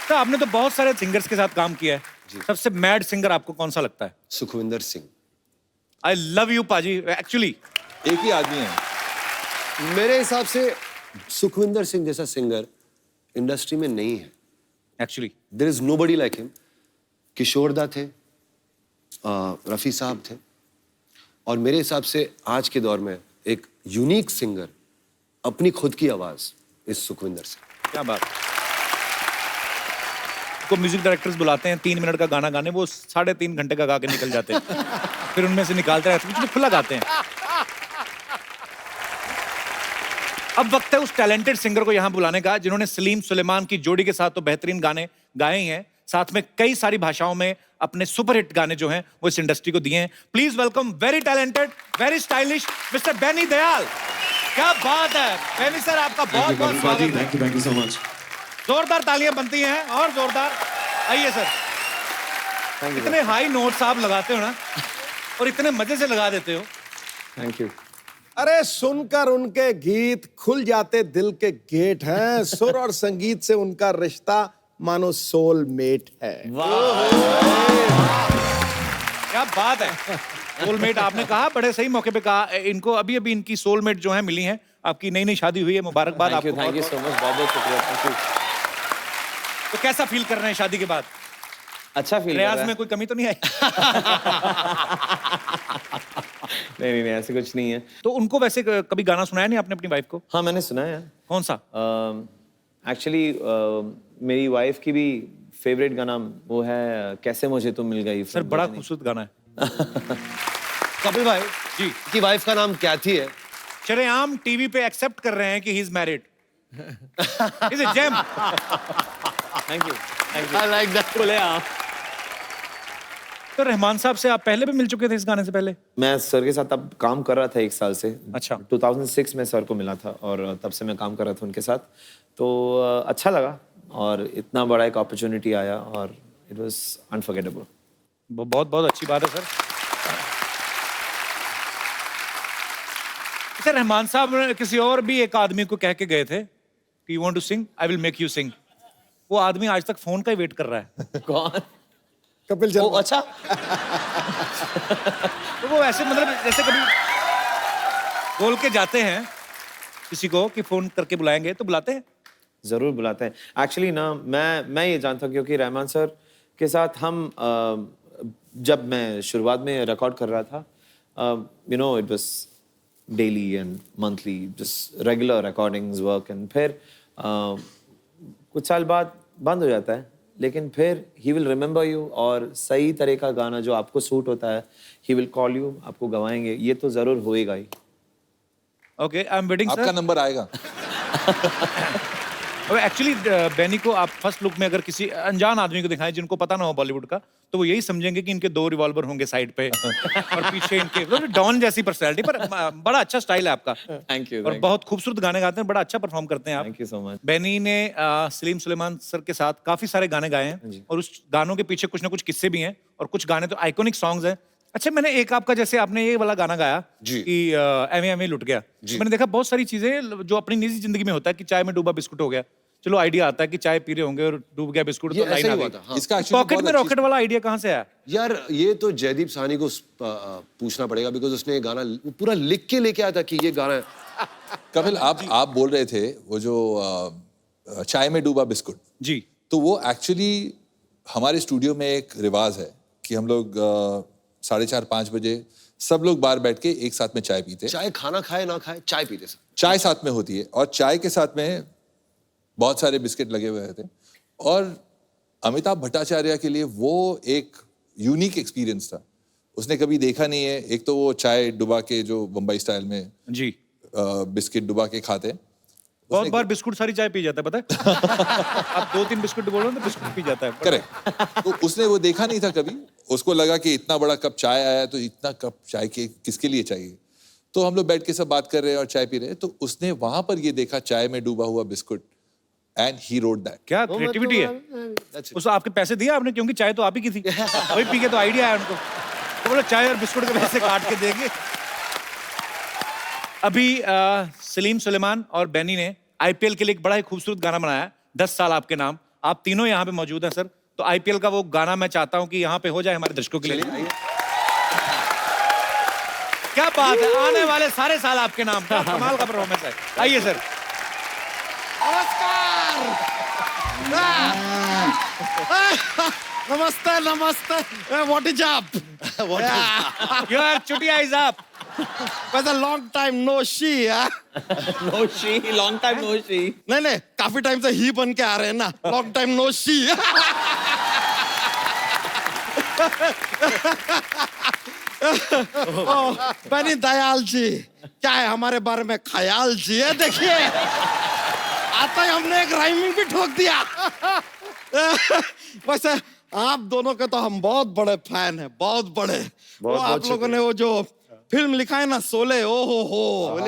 तो आपने तो बहुत सारे सिंगर्स के साथ काम किया है, सबसे मैड सिंगर आपको कौन सा लगता है? Sukhwinder Singh. I love you पाजी। एक्चुअली एक ही आदमी है मेरे हिसाब से। सुखविंदर सिंह जैसा सिंगर इंडस्ट्री में नहीं है actually. There is nobody like him. किशोरदा थे, रफी साहब थे, और मेरे हिसाब से आज के दौर में एक यूनिक सिंगर, अपनी खुद की आवाज, इस सुखविंदर सिंह। क्या बात। उसको म्यूजिक डायरेक्टर्स बुलाते हैं 3 मिनट का गाना गाने, वो 3.5 घंटे का गा के निकल जाते हैं। फिर उनमें से निकालते रहते हैं, कुछ खुला गाते हैं। अब वक्त है उस टैलेंटेड सिंगर को यहाँ बुलाने का जिन्होंने सलीम सुलेमान की जोड़ी के साथ तो बेहतरीन गाने गाए ही हैं, साथ में कई सारी भाषाओं में अपने सुपरहिट गाने जो हैं वो इस इंडस्ट्री को दिए हैं। Please welcome very talented, very stylish mister Benny Dayal. क्या बात है बेनी सर, आपका बहुत बहुत स्वागत है। Thank you so much. जोरदार तालियां बनती हैं और जोरदार। आइए सर। इतने हाई नोट्स आप लगाते हो ना, और इतने मजे से लगा देते हो। Thank you. अरे सुनकर उनके गीत खुल जाते दिल के गेट हैं। सुर और संगीत से उनका रिश्ता मानो सोलमेट है। क्या बात है। सोलमेट आपने कहा, बड़े सही मौके पे कहा। इनको अभी अभी इनकी सोलमेट जो है मिली हैं। आपकी नई नई शादी हुई है, मुबारकबाद आपको। थैंक यू सो मच, बहुत बहुत शुक्रिया। Thank you. तो कैसा फील कर रहे हैं शादी के बाद? अच्छा फील। रियाज में कोई कमी तो नहीं आई? नहीं, ऐसे कुछ नहीं है। तो उनको वैसे कभी गाना सुनाया नहीं आपने अपनी वाइफ को? हाँ, मैंने सुना है। कौन सा? एक्चुअली मेरी वाइफ की भी फेवरेट गाना वो है कैसे मुझे तुम मिल गई। सर बड़ा खूबसूरत गाना है। कपिल भाई जी की वाइफ का नाम कैथी है। शरेआम टीवी पे एक्सेप्ट कर रहे हैं कि he is married. Is a gem. Thank you. I like that. बोले आप। तो रहमान साहब से आप पहले भी मिल चुके थे इस गाने से पहले? मैं सर के साथ अब काम कर रहा था 1 साल से। अच्छा। 2006 में सर को मिला था और तब से मैं काम कर रहा था उनके साथ। तो अच्छा लगा और इतना बड़ा एक अपॉर्चुनिटी आया और इट वाज अनफॉरगेटेबल। बहुत बहुत अच्छी बात है सर। सर रहमान साहब किसी और भी एक आदमी को कह के गए थे कि you want to sing, I will make you sing. वो आदमी आज तक फोन का ही वेट कर रहा है। कौन? कपिल शर्मा। अच्छा। तो वो ऐसे मतलब जैसे कभी बोल के जाते हैं किसी को कि फोन करके बुलाएंगे, तो बुलाते हैं? जरूर बुलाते हैं। एक्चुअली ना मैं ये जानता हूँ क्योंकि रहमान सर के साथ हम जब मैं शुरुआत में रिकॉर्ड कर रहा था, you know it was daily and monthly just regular recordings work, and फिर कुछ साल बाद बंद हो जाता है, लेकिन फिर ही विल रिमेंबर यू और सही तरह का गाना जो आपको सूट होता है ही विल कॉल यू, आपको गवाएंगे। ये तो जरूर होएगा ही। Okay, I am waiting sir. आपका नंबर आएगा। एक्चुअली बेनी को आप फर्स्ट लुक में अगर किसी अनजान आदमी को दिखाएं जिनको पता ना हो बॉलीवुड का, तो वो यही समझेंगे कि इनके 2 रिवॉल्वर होंगे साइड पे और पीछे इनके डॉन जैसी पर्सनैलिटी। पर बड़ा अच्छा स्टाइल है आपका। Thank you. और बहुत खूबसूरत गाने गाते हैं, बड़ा अच्छा परफॉर्म करते हैं आप। Thank you so much. Benny ने सलीम सुलेमान सर के साथ काफी सारे गाने गाए हैं और उस गानों के पीछे कुछ ना कुछ किस्से भी हैं और कुछ गाने तो आइकॉनिक सॉन्ग्स हैं। अच्छा, मैंने एक आपका जैसे आपने ये वाला गाना गाया कि एवे एवे लुट गया, मैंने देखा बहुत सारी चीजें जो अपनी निजी जिंदगी में होता है कि चाय में डूबा बिस्कुट हो गया। चलो आइडिया आता है कि चाय पी रहे होंगे और डूब गया बिस्कुट, तो लाइन आ गई। इसका पॉकेट में रॉकेट वाला आइडिया कहाँ से आया? यार ये तो जयदीप साहनी को पूछना पड़ेगा, बिकॉज उसने ये गाना पूरा लिख के लेके आया था कि ये गाना है। कपिल आप बोल रहे थे वो जो चाय में डूबा बिस्कुट जी, तो वो एक्चुअली हमारे स्टूडियो में एक रिवाज है कि हम लोग 4:30-5 बजे सब लोग बाहर बैठ के एक साथ में चाय पीते हैं। चाहे खाना खाए ना खाए चाय पीते सब। चाय साथ में होती है और चाय के साथ में बहुत सारे बिस्किट लगे हुए थे। और अमिताभ भट्टाचार्य के लिए वो एक यूनिक एक्सपीरियंस था। उसने कभी देखा नहीं है, एक तो वो चाय डुबा के जो बम्बई स्टाइल में जी बिस्किट डुबा के खाते हैं। बहुत बार बिस्कुट सारी चाय पी जाता है, पता है? आप 2-3 बिस्कुट बोलो तो बिस्कुट पी जाता है। करेक्ट। तो उसने वो देखा नहीं था कभी। उसको लगा कि इतना बड़ा कप चाय आया तो इतना कप चाय के किसके लिए चाहिए। तो हम लोग बैठ के सब बात कर रहे हैं और चाय पी रहे हैं, तो उसने वहां पर ये देखा चाय में डूबा हुआ biscuit, and he wrote that. क्या क्रिएटिविटी है। उस आपके पैसे दिए आपने, क्योंकि चाय तो आप ही की थी। वही पी के तो आइडिया आया उनको, तो बोला चाय और बिस्कुट के पैसे काट के देंगे। अभी सलीम सुलेमान और बेनी ने आईपीएल के लिए एक बड़ा ही खूबसूरत गाना बनाया, 10 साल आपके नाम। आप तीनों यहाँ पे मौजूद हैं सर, तो आईपीएल का वो गाना मैं चाहता हूँ कि यहाँ पे हो जाए हमारे दर्शकों के लिए। क्या बात है, आने वाले सारे साल आपके नाम। क्या कमाल का परफॉर्मेंस है। आइए सर। नमस्ते नमस्ते। What is up? Your Chutia is up. But a long time no she, No she, long time no she. नहीं काफी टाइम से ही बन के आ रहे हैं ना, long time no she. बनी दयाल जी, क्या है हमारे बारे में ख्याल जी है? देखिए आता ही हमने एक राइमिंग भी ठोक दिया। वैसे आप दोनों के तो हम बहुत बड़े फैन हैं, बहुत बड़े। वो आप लोगों ने वो जो फिल्म लिखा है ना, शोले, ओ हो।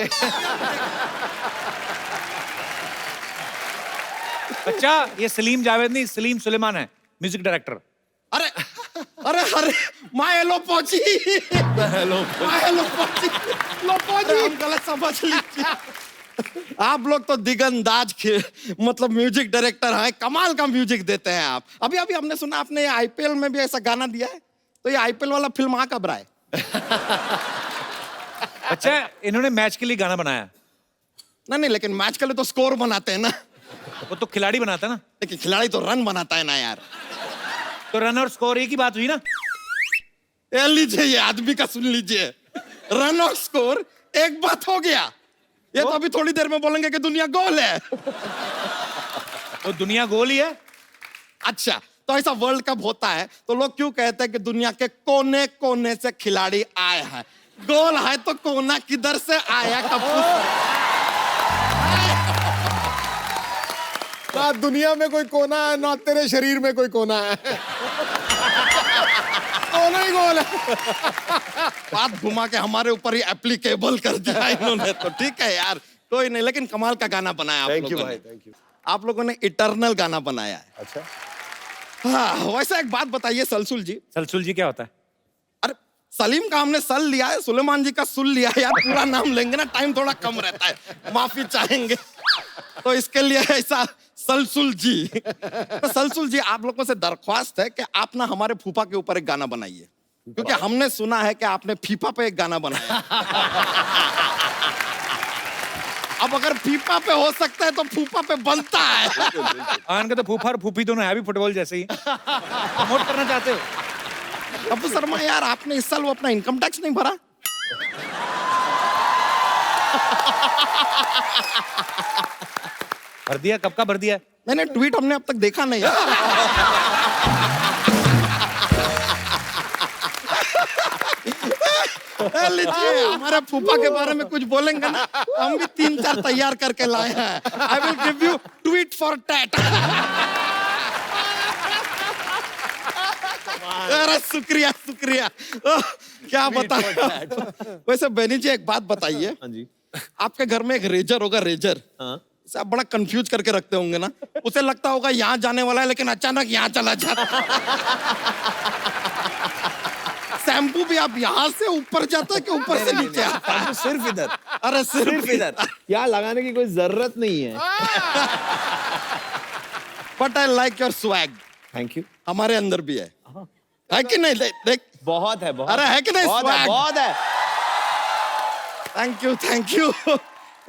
अच्छा, ये सलीम जावेद नहीं, सलीम सुलेमान है, म्यूजिक डायरेक्टर। अरे अरे अरे माय हेलो पहुंची, हम गलत समझ लीजिए। आप लोग तो दिगंदाज मतलब म्यूजिक डायरेक्टर हैं, कमाल का म्यूजिक देते हैं आप। अभी अभी हमने सुना आपने आईपीएल में भी ऐसा गाना दिया है, तो ये आईपीएल वाला फिल्म आ कब रहा है? अच्छा, इन्होंने मैच के लिए गाना बनाया? नहीं, लेकिन मैच के लिए तो स्कोर बनाते हैं ना। वो तो खिलाड़ी बनाता है ना। लेकिन खिलाड़ी तो रन बनाता है ना यार। तो रन और स्कोर एक ही बात हुई ना। ये लीजिए, ये आदमी का सुन लीजिए, रन और स्कोर एक बात हो गया। ये तो अभी थोड़ी देर में बोलेंगे कि दुनिया गोल है। तो दुनिया गोल ही है। अच्छा, तो ऐसा वर्ल्ड कप होता है तो लोग क्यों कहते हैं कि दुनिया के कोने कोने से खिलाड़ी आए हैं? गोल है तो कोना किधर से आया? ना दुनिया में कोई कोना है, ना तेरे शरीर में कोई कोना है। कोना ही गोल है। बात घुमा के हमारे ऊपर ही एप्लीकेबल कर दिया इन्होंने। तो ठीक है यार, कोई नहीं, लेकिन कमाल का गाना बनाया आप लोगों ने। Thank you. आप लोगों ने इटर्नल गाना बनाया है। अच्छा, हाँ, वैसे एक बात बताइए सलसुल जी। सलसुल जी क्या होता है? अरे सलीम का हमने सल लिया है, सुलेमान जी का सुल लिया है यार। पूरा नाम लेंगे ना, टाइम थोड़ा कम रहता है, माफी चाहेंगे। तो इसके लिए ऐसा सलसुल जी। तो सलसुल जी, आप लोगों से दरख्वास्त है कि आप ना हमारे फूफा के ऊपर एक गाना बनाइए, क्योंकि हमने सुना है कि आपने फीफा पे एक गाना बनाया। अब अगर फीफा पे हो सकता है तो फूफा पे बनता है। आन के तो फूफा और फूफी दोनों है भी फुटबॉल जैसे ही। प्रमोट करना चाहते हो? अबू शर्मा यार, आपने इस साल वो अपना इनकम टैक्स नहीं भरा? भर दिया? कब का भर दिया? नहीं, ट्वीट हमने अब तक देखा नहीं। लीजिए, हमारे फूफा के बारे में कुछ बोलेंगे ना, हम भी 3-4 तैयार करके लाए हैं। I will give you tweet for tat. अरे शुक्रिया शुक्रिया। क्या बता। वैसे बेनी जी, एक बात बताइए। हाँ जी। आपके घर में एक रेजर होगा, रेजर। हाँ। आप बड़ा कंफ्यूज करके रखते होंगे ना। उसे लगता होगा यहाँ जाने वाला है, लेकिन अचानक यहाँ चला जाता। शैम्पू भी आप यहाँ से ऊपर जाता है कि ऊपर से नीचे आता है? सिर्फ इधर। अरे सिर्फ इधर। यहाँ लगाने की कोई जरूरत नहीं है। But I like your swag. Thank you. हमारे अंदर भी है कि नहीं? देख, बहुत है, बहुत। अरे है कि नहीं? बहुत है, बहुत है। Thank you.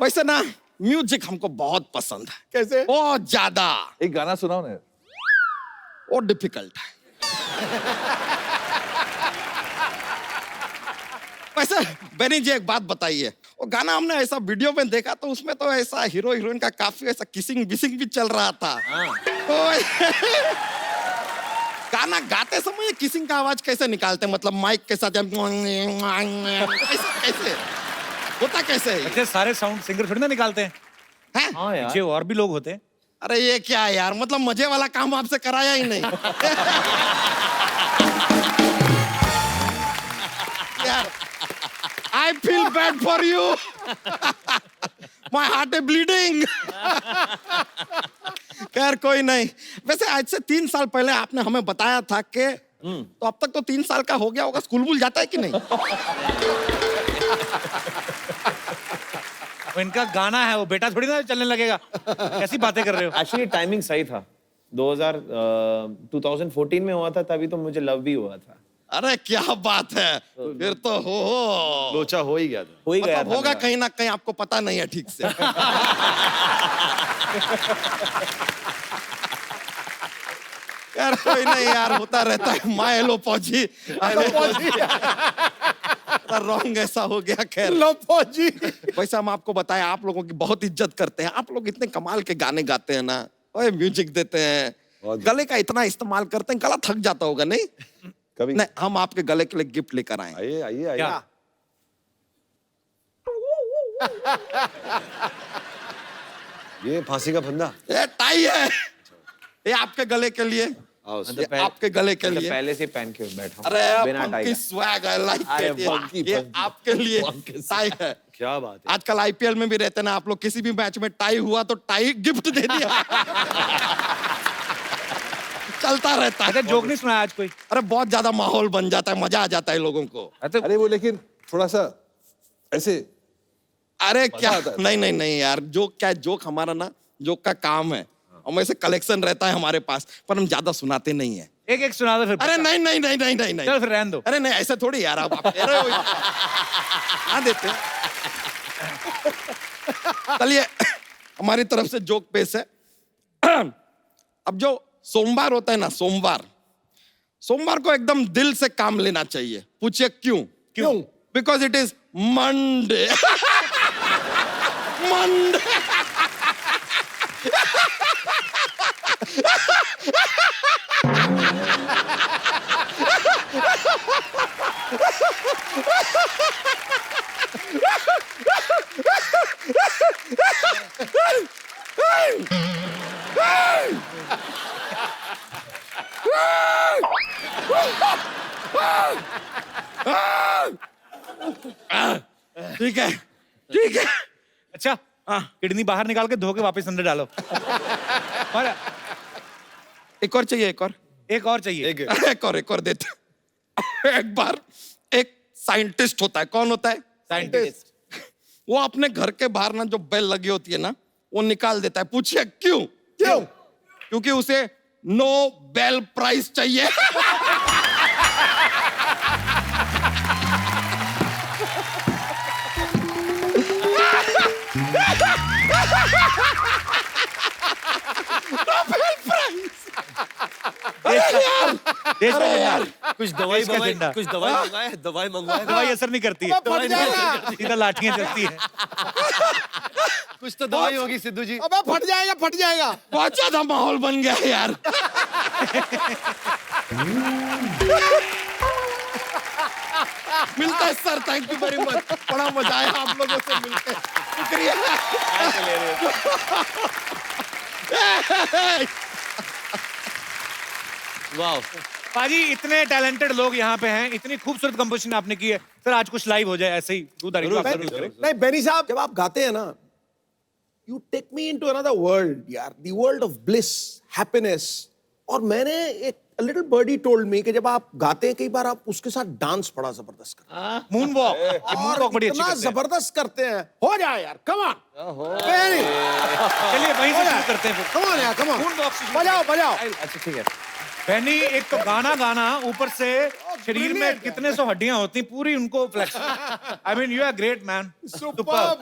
वैसे ना म्यूजिक हमको बहुत पसंद है। कैसे? बहुत ज्यादा। एक गाना सुनाओ ना। वो डिफिकल्ट है। वैसे बेनी जी, एक बात बताइए, वो गाना हमने ऐसा वीडियो में देखा तो उसमें तो ऐसा हीरो हीरोइन का काफी ऐसा किसिंग बिसिंग भी चल रहा था। तो गाना गाते समय किसिंग का आवाज कैसे निकालते हैं? मतलब माइक के साथ कैसे होता, कैसे? अच्छा, सारे साउंड सिंगर थोड़ी ना निकालते हैं। हाँ यार। पीछे और भी लोग होते हैं। अरे ये क्या है यार, मतलब मजे वाला काम आपसे कराया ही नहीं। यार, I feel bad for you. My heart is bleeding. खैर कोई नहीं। वैसे आज से 3 साल पहले आपने हमें बताया था कि तो अब तक तो 3 साल का हो गया होगा, स्कूल भूल जाता है कि नहीं? वो इनका गाना है, वो बेटा थोड़ी ना चलने लगेगा। कैसी बातें कर रहे हो? एक्चुअली टाइमिंग सही था। 2014 में हुआ था, तभी तो मुझे लव भी हुआ था। अरे क्या बात है, फिर तो हो लोचा हो ही गया था। हो ही गया मतलब था होगा मेरा। कहीं ना कहीं, आपको पता नहीं है ठीक से। यार कोई नहीं यार, होता रहता है। माय हेलो फौजी, रॉन्ग ऐसा हो गया। खैर लो फौजी। वैसे हम आपको बताएं, आप लोगों की बहुत इज्जत करते हैं। आप लोग इतने कमाल के गाने गाते हैं ना, ओए म्यूजिक देते हैं, गले का इतना इस्तेमाल करते हैं, गला थक जाता होगा नहीं? कभी नहीं, हम आपके गले के लिए गिफ्ट लेकर आए हैं। आइए आइए आइए। क्या? ये फांसी का फंदा। ये टाई है, ये आपके गले के लिए, आओ, ये आपके गले के लिए। पहले से पहन के बैठा हूं, अरे बिना टाई फंकी का। स्वैग है, लाइक अरे इट। funky, ये funky। आपके लिए टाई है। क्या बात है। आजकल आईपीएल में भी रहते ना आप लोग, किसी भी मैच में टाई हुआ तो टाई गिफ्ट दे दिया। चलता रहता है। अच्छा, जोक नहीं सुना आज कोई? अरे बहुत ज्यादा माहौल बन जाता है, मजा आ जाता है लोगों को। अरे वो लेकिन थोड़ा सा ऐसे। अरे क्या, आता है। नहीं नहीं नहीं यार, जोक क्या, जोक हमारा ना, जोक का काम है, हम ऐसे कलेक्शन रहता है हमारे पास, पर हम ज्यादा सुनाते नहीं है। एक एक सुना दो फिर। अरे नहीं नहीं नहीं नहीं नहीं नहीं, चल फिर रहने दो। अरे नहीं, ऐसा थोड़ी यार, आप कह रहे हो हाँ देते हैं। चलिए, हमारी तरफ से जोक पेश है। अब जो सोमवार होता है ना, सोमवार को एकदम दिल से काम लेना चाहिए। पूछिए क्यों? क्यों? Because it is Monday. Monday. ठीक है, ठीक है। अच्छा, किडनी बाहर निकाल के धो के वापस अंदर डालो। और एक और चाहिए, एक और? एक और चाहिए। एक और देते। एक बार एक साइंटिस्ट होता है। कौन होता है? साइंटिस्ट। वो अपने घर के बाहर ना जो बेल लगी होती है ना, वो निकाल देता है। पूछिए क्यों? क्यों? क्योंकि उसे नोबेल प्राइज चाहिए। Nobel prize. देश का यार, कुछ दवाई देश का मंगवाए, झंडा। कुछ दवाई मंगवाए, दवाई मंगवाए। दवाई असर नहीं करती है। फट जाएगा। सीधा लाठियां चलती है। कुछ तो दवाई होगी सिद्धू जी। अबे फट जाएगा, फट जाएगा। बहुत ज्यादा माहौल बन गया है यार। मिलता है sir, thank you very much. बड़ा मजा आया आप लोगों से मिलकर, शुक्रिया। वाह। पाजी, इतने टैलेंटेड लोग यहाँ पे हैं, इतनी खूबसूरत कंपोजिशन आपने की है। सर आज कुछ लाइव हो जाए ऐसे ही, नहीं बेनी साहब, जब आप गाते हैं ना, you take me into another world यार, the world of bliss, happiness. और मैंने एक लिटिल बर्डी टोल्ड मी कि जब आप गाते हैं कई बार आप उसके साथ डांस बड़ा जबरदस्त करते हैं। मून वॉक, और बड़ी अच्छी इतना करते हैं। जबरदस्त करते हैं। हो जाए यार, कम ऑन। चलिए वहीं से शुरू करते हैं फिर। कम ऑन यार, कम ऑन। मून वॉक से शुरू बजाओ बजाओ। अच्छा ठीक है। बहनी, एक तो गाना गाना, ऊपर से शरीर में कितने सौ हड्डियां होती, पूरी उनको flex. I mean you are great man. Super.